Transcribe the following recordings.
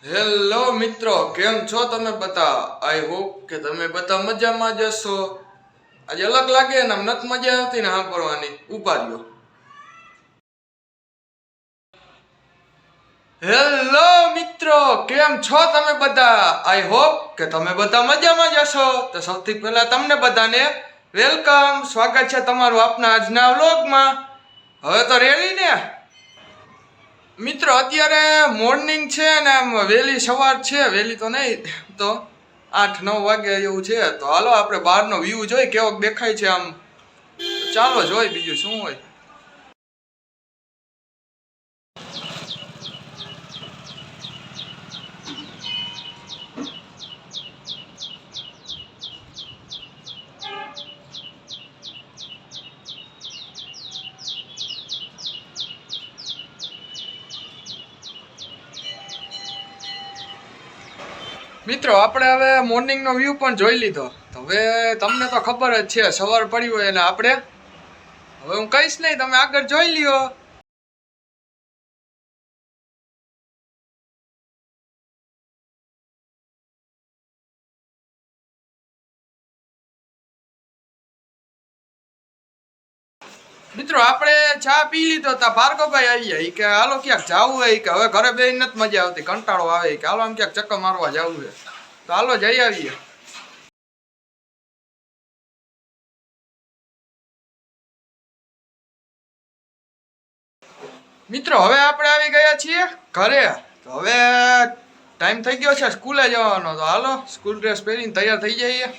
Hello મિત્રો, કેમ છો તમે બધા? આઈ હોપ કે તમે બધા મજામાં જ હશો. આજે અલગ લાગે ને આમ નથી મજા આવતી ને સાંભળવાની ઉપાડ્યો. હેલો મિત્રો, કેમ છો તમે બધા? આઈ હોપ કે તમે બધા મજામાં જ હશો. તો સૌથી પહેલા તમને બધાને વેલકમ, સ્વાગત છે તમારું આપના આજના વ્લોગમાં. હવે તો રેડી ને મિત્રો? અત્યારે મોર્નિંગ છે ને આમ વહેલી સવાર છે, વહેલી તો નહીં તો 8-9 વાગે એવું છે. તો હાલો આપણે બહારનો વ્યૂ જોઈ કેવો દેખાય છે આમ. ચાલો જોઈ બીજું શું હોય. મિત્રો આપણે હવે મોર્નિંગનો વ્યૂ પણ જોઈ લીધો. તો હવે તમને તો ખબર જ છે સવાર પડી હોય અને આપણે હવે હું કહીશ નહીં, તમે આગળ જોઈ લ્યો. મિત્રો આપણે ચા પી લીધો તા ભાર્ગવભાઈ આવી ગયા કે હાલો ક્યાંક જવું હોય કે હવે ઘરે બેસી નથી મજા આવતી, કંટાળો આવે કે હાલો આમ ક્યાંક ચક્કર મારવા જવું છે. તો હાલો જઈ આવીએ. મિત્રો હવે આપણે આવી ગયા છીએ ઘરે. તો હવે ટાઈમ થઈ ગયો છે સ્કૂલે જવાનો. તો હાલો સ્કૂલ ડ્રેસ પહેરીને તૈયાર થઈ જઈએ.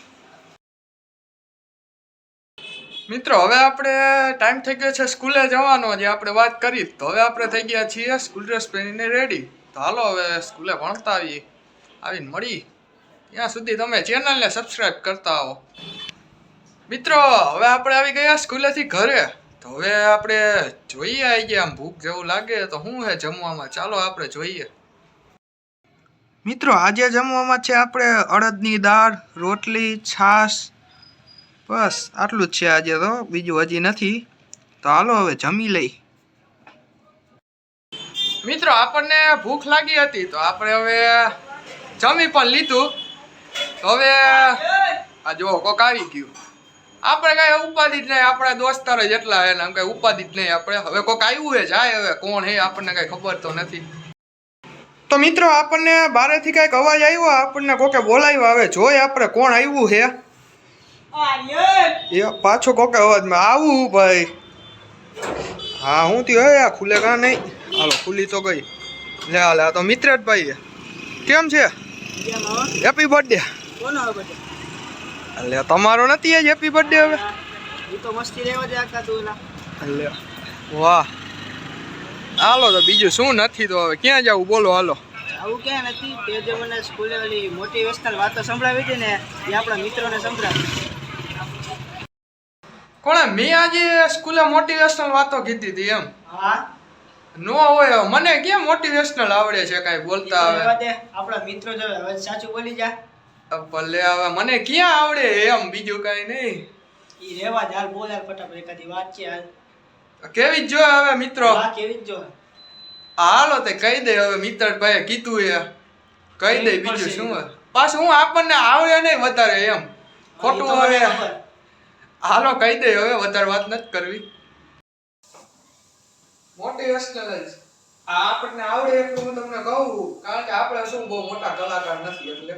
મિત્રો હવે આપણે ટાઈમ થઈ ગયો છે સ્કૂલે જવાનો, જે આપણે વાત કરી. તો હવે આપણે થઈ ગયા છીએ સ્કૂલ ડ્રેસ પહેરીને રેડી. તો હાલો હવે સ્કૂલે ભણતા આવીને મળી. ત્યાં સુધી તમે ચેનલને સબસ્ક્રાઈબ કરતા આવો. મિત્રો હવે આપણે આવી ગયા સ્કૂલેથી ઘરે. તો હવે આપણે જોઈએ આવી ગયા. આમ ભૂખ જેવું લાગે તો શું છે જમવામાં, ચાલો આપણે જોઈએ. મિત્રો આજે જમવામાં છે આપણે અડદની દાળ, રોટલી, છાશ, બસ આટલું જ છે આજે. તો બીજું હજી નથી. તો હાલો હવે જમી લઈ. મિત્રો આપણને ભૂખ લાગી હતી તો આપણે હવે જમી પણ લીધું. તો હવે આ જો કોક આવી ગયું. આપણે કઈ ઉપાધિ જ નહીં, આપણા દોસ્તારો જેટલા હે ને કઈ ઉપાધિ જ નહીં આપણે. હવે કોક આવ્યું હે, જાય હવે કોણ હે આપણને કઈ ખબર તો નથી. તો મિત્રો આપણને બારેથી કઈક અવાજ આવ્યો, આપણને કોકે બોલાવ્યો. હવે જોઈ આપણે કોણ આવ્યું હે. એ પાછો કોકે અવાજમાં આવું ભાઈ. હા હું થયું હે, ખુલે કા નહીં. હાલો ખુલી તો ગઈ. લે હાલે આ તો મિત્રભાઈ કેમ છે? Happy birthday. લે તમારો નથી આજ હેપી બર્થડે? હવે ઈ તો મસ્તી રહેવા દે આખા તું ના. લે વાહ. હાલો તો બીજું શું નથી. તો હવે ક્યાં જાવું બોલો? હાલો આવું ક્યાં નથી. તે જે મને સ્કૂલે ઓલી મોટિવેશનલ વાતો સંભળાવી હતી ને એ આપણા મિત્રોને સંભળાવી. કોણે? મેં આજે સ્કૂલે મોટિવેશનલ વાતો કીધી હતી એમ? હા. નો હોય, મને કેમ મોટિવેશનલ આવડે છે કાઈ બોલતા? હવે આપણા મિત્રો જો હવે સાચું બોલી જા. ભલે હવે મને ક્યાં આવડે એમ, બીજું કઈ નહીં. ઈ રેવા દે, હાલ બોલ યાર ફટાફટ એકાદી વાત છે હાલ. કેવી જ જો હવે મિત્રો. હા કેવી જ જો. હાલો તે કહી દે હવે. મિત્રભાઈએ કીધું એ કહી દે, બીજું શું હોય. પાછું હું આપણને આવડે નહીં વધારે એમ, ખોટું હવે. હાલો કહી દે હવે, વધારે વાત નથી કરવી. મોટિવેશનલ જ આપણને આવડે એટલું હું તમને કહું, કારણ કે આપણે શું બહુ મોટા કલાકાર નથી એટલે.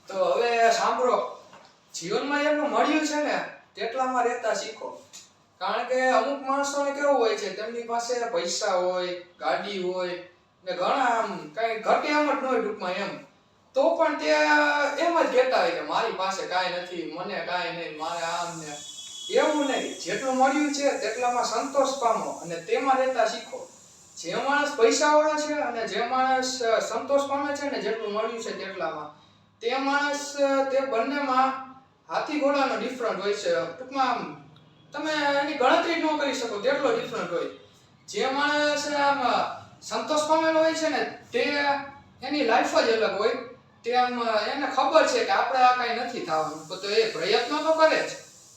તો હવે સાંભળો, જીવનમાં જેટલું મળ્યું છે ને તેટલામાં રહેતા શીખો. કારણ કે અમુક માણસોને કેવું હોય છે, તેમની પાસે પૈસા હોય, ગાડી હોય ને ઘણા આમ કઈ ઘટે એમ જ ન હોય ટૂંકમાં એમ. તો પણ તે એમ જ કહેતા હોય કે મારી પાસે કાંઈ નથી, મને કાંઈ નહીં, મારે આમ ને એવું નહીં. જેટલું મળ્યું છે તેટલામાં સંતોષ પામો અને તેમાં રહેતા શીખો. જે માણસ પૈસાવાળો છે અને જે માણસ સંતોષ પામે છે ને જેટલું મળ્યું છે તેટલામાં, તે માણસ તે બંનેમાં હાથી ઘોડાનો ડિફરન્ટ હોય છે. ટૂંકમાં આમ તમે એની ગણતરી ન કરી શકો તેટલો ડિફરન્ટ હોય. જે માણસ આમ સંતોષ પામેલો હોય છે ને તે એની લાઈફ જ અલગ હોય. તેમ એને ખબર છે કે આપણે આ કાંઈ નથી થવાનું, તો એ પ્રયત્ન તો કરે જ.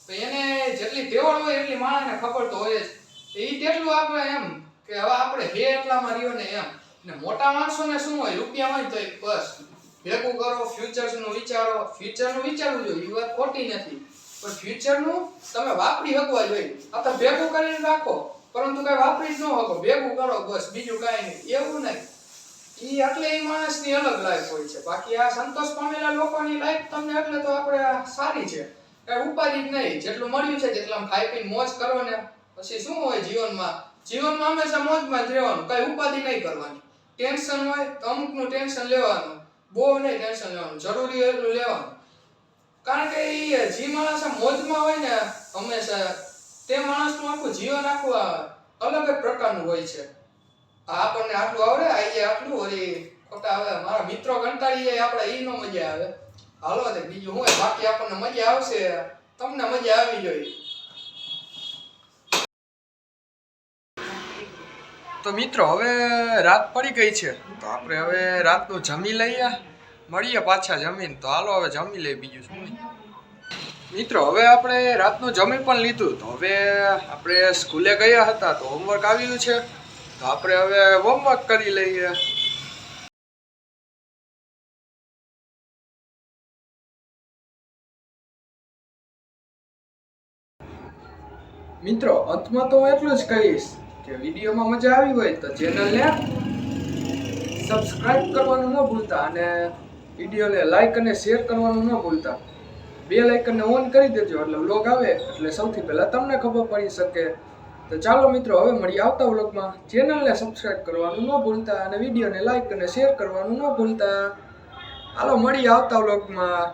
તો એને જેટલી તેવડ હોય એટલી માણસને ખબર તો હોય જ. એ તેટલું આપણે એમ કે હવે આપણે હે એટલામાં રહ્યો ને એમ. ને મોટા માણસોને શું હોય, રૂપિયા હોય તો બસ ભેગું કરો, ફ્યુચરનું વિચારો. ફ્યુચરનું વિચારવું જોઈએ, એ વાત ખોટી નથી, પણ ફ્યુચરનું તમે વાપરી શકવા જોઈએ. આ તો ભેગું કરીને રાખો, પરંતુ કઈ વાપરી જ ન શકો, ભેગું કરો બસ, બીજું કાંઈ નહીં. એવું નહીં, ઈ એટલે એ માણસની અલગ લાઈફ હોય છે. બાકી આ સંતોષ પામેલા લોકોની લાઈફ તમને એટલે તો આપણે સારી છે, કઈ ઉપાધિ જ નહીં. જેટલું મળ્યું છે તેટલા ખાઈ પીને મોજ કરો ને પછી શું હોય જીવનમાં. જીવનમાં હંમેશા મોજમાં જ રહેવાનું, કઈ ઉપાધિ નહીં કરવાની. ટેન્શન હોય તો અમુકનું ટેન્શન લેવાનું, બહુ નહીં ટેન્શન લેવાનું, જરૂરી હોય એટલું લેવાનું. કારણ કે એ જે માણસ મોજમાં હોય ને હંમેશા, તે માણસનું આખું જીવન આખું અલગ જ પ્રકારનું હોય છે. આપણને આટલું આવડે, આઈએ આટલું, વળી ખોટા હવે મારા મિત્રો કંટાળી જાય આપણે, ઈ નો મજા આવે. હાલો તે બીજું હોય, બાકી આપણને મજા આવશે, તમને મજા આવી જોઈએ. તો મિત્રો હવે રાત પડી ગઈ છે, તો આપણે હવે રાતનું જમી લઈએ, મળીએ પાછા જમીન. તો હાલો હવે જમી લઈએ, બીજું શું હોય. મિત્રો હવે આપણે રાતનું જમી પણ લીધું, તો હવે આપણે સ્કૂલે ગયા હતા તો હોમવર્ક આવ્યું છે, તો આપણે હવે હોમવર્ક કરી લઈએ. મિત્રો અંતમાં તો હું એટલું જ કહીશ કે વિડીયોમાં મજા આવી હોય તો ચેનલને સબસ્ક્રાઇબ કરવાનું ન ભૂલતા, અને વિડીયોને લાઈક અને શેર કરવાનું ન ભૂલતા. બેલ આઇકનને ઓન કરી દેજો, એટલે વ્લોગ આવે એટલે સૌથી પહેલા તમને ખબર પડી શકે. તો ચાલો મિત્રો હવે મળીએ આવતા વ્લોગમાં. ચેનલને સબસ્ક્રાઇબ કરવાનું ન ભૂલતા અને વિડીયોને લાઈક અને શેર કરવાનું ન ભૂલતા. હાલો મળીએ આવતા વ્લોગમાં.